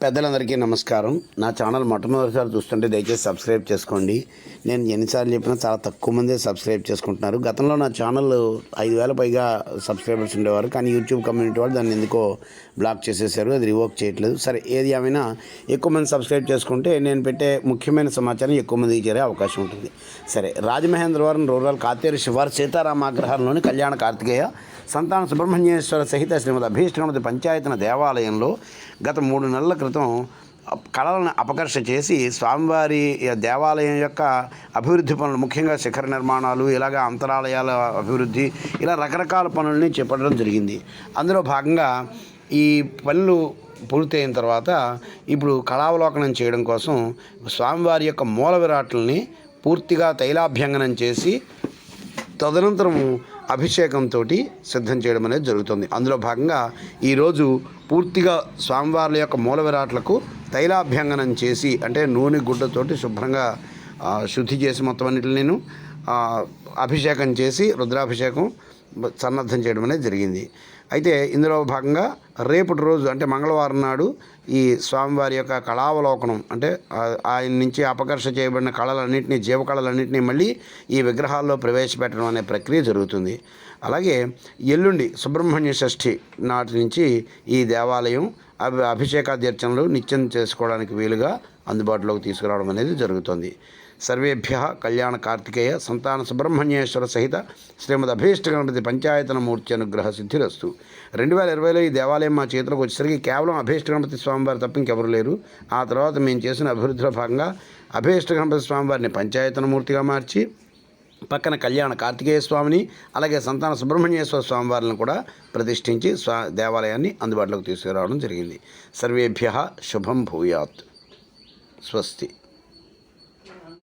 పెద్దలందరికీ నమస్కారం. నా ఛానల్ మొట్టమొదటిసారి చూస్తుంటే దయచేసి సబ్స్క్రైబ్ చేసుకోండి. నేను ఎన్నిసార్లు చెప్పినా చాలా తక్కువ మందే సబ్స్క్రైబ్ చేసుకుంటున్నారు. గతంలో నా ఛానల్ 5,000 పైగా సబ్స్క్రైబర్స్ ఉండేవారు, కానీ యూట్యూబ్ కమ్యూనిటీ వాళ్ళు దాన్ని ఎందుకో బ్లాక్ చేసేసారు. అది రివోక్ చేయట్లేదు. సరే, ఏది ఏమైనా ఎక్కువ మంది సబ్స్క్రైబ్ చేసుకుంటే నేను పెట్టే ముఖ్యమైన సమాచారం ఎక్కువ మందికి చేరే అవకాశం ఉంటుంది. సరే, రాజమహేంద్రవరం రూరల్ కాతేరు శివారు సీతారామాగ్రహారంలోని కళ్యాణ కార్తికేయ సంతాన సుబ్రహ్మణ్యేశ్వర సహిత శ్రీమద్ అభీష్టగణపతి పంచాయతన దేవాలయంలో గత 3 నెలల క్రితం కళలను అపకర్ష చేసి స్వామివారి దేవాలయం యొక్క అభివృద్ధి పనులు, ముఖ్యంగా శిఖర నిర్మాణాలు, ఇలాగ అంతరాలయాల అభివృద్ధి, ఇలా రకరకాల పనులని చేపట్టడం జరిగింది. అందులో భాగంగా ఈ పనులు పూర్తయిన తర్వాత ఇప్పుడు కళావలోకనం చేయడం కోసం స్వామివారి యొక్క మూల విరాట్లని పూర్తిగా తైలాభ్యంగనం చేసి తదనంతరము అభిషేకంతో సిద్ధం చేయడం అనేది జరుగుతుంది. అందులో భాగంగా ఈరోజు పూర్తిగా స్వామివార్ల యొక్క మూల విరాట్లకు తైలాభ్యంగనం చేసి, అంటే నూనె గుడ్డతోటి శుభ్రంగా శుద్ధి చేసి మొత్తం అన్నిటిని అభిషేకం చేసి రుద్రాభిషేకం సన్నద్ధం చేయడం అనేది జరిగింది. అయితే ఇందులో భాగంగా రేపటి రోజు అంటే మంగళవారం నాడు ఈ స్వామివారి యొక్క కళావలోకనం, అంటే ఆయన నుంచి అపకర్ష చేయబడిన కళలన్నింటినీ, జీవకళలన్నింటినీ మళ్ళీ ఈ విగ్రహాల్లో ప్రవేశపెట్టడం అనే ప్రక్రియ జరుగుతుంది. అలాగే ఎల్లుండి సుబ్రహ్మణ్య షష్ఠి నాటి నుంచి ఈ దేవాలయం అభిషేకాధ్యర్చనలు నిత్యం చేసుకోవడానికి వీలుగా అందుబాటులోకి తీసుకురావడం అనేది జరుగుతుంది. సర్వేభ్య కళ్యాణ కార్తికేయ సంతాన సుబ్రహ్మణ్యేశ్వర సహిత శ్రీమద్ అభీష్టగణపతి పంచాయతన మూర్తి అనుగ్రహ సిద్ధిరస్తు. 2020లో ఈ దేవాలయం మా చేతిలోకి వచ్చేసరికి కేవలం అభీష్టగణపతి స్వామివారి తప్ప ఇంకెవరు లేరు. ఆ తర్వాత మేము చేసిన అభివృద్ధిలో భాగంగా అభీష్టగణపతి స్వామివారిని పంచాయతన మూర్తిగా మార్చి పక్కన కళ్యాణ కార్తికేయ స్వామిని, అలాగే సంతాన సుబ్రహ్మణ్యేశ్వర స్వామివారిని కూడా ప్రతిష్ఠించి దేవాలయాన్ని అందుబాటులోకి తీసుకురావడం జరిగింది. సర్వేభ్య శుభం భూయాత్. స్వస్తి.